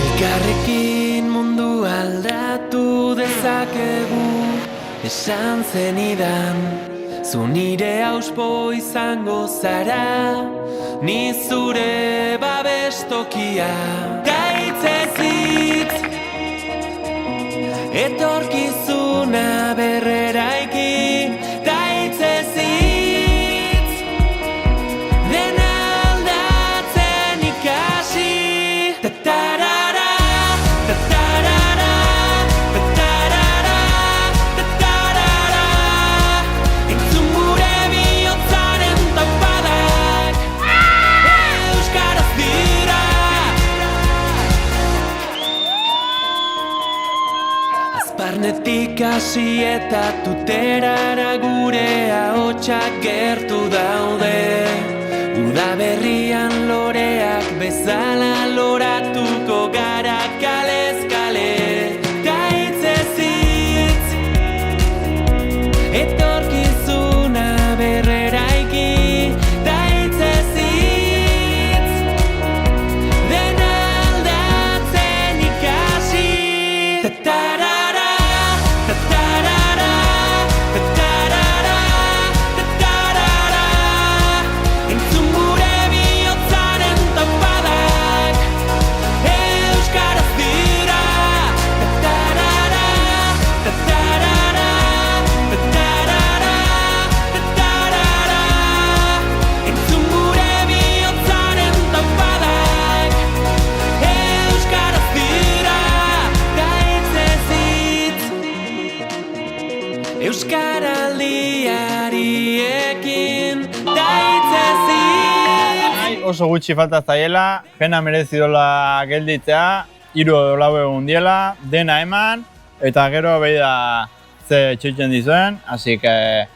Elkarrekin mundu aldatu dezakegu, esan zenidan, zu nire auspo izango zara, ni zure babestokia. Gaitzez hitz, etorkizuna berreraiki, gaitzez hitz, dena aldatzen ikasi. Tatarara, tatarara, tatarara, tatarara, entzun gure bihotzaren tapadak, euskaraz dira. Azparnetik hasi eta tuterara gure ahotsak gertu daude. Udaberrian loreak bezala loratuko gara kalez kale. Gaitzez hitz, etorkizuna berreraiki. Gaitzez hitz, dena aldatzen ikasi. Tatarara, tatarara, tatarara, tatarara, entzun gure bihotzaren tapadak, euskaraz dira. Tatarara, tatarara, tatarara, tatarara, entzun gure bihotzaren tapadak, euskaraz dira. Gaitzez hitz, euskaraldiariekin, gaitzez hitz. Oso gutxi falta zaiela, pena merezidola gelditzea, 3 edo 4 egun diela, dena eman, eta gero behi da ze txuitzen dizuen, así que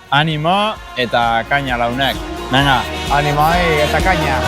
animo eta kaina launek. Venga, Animo eta kaina.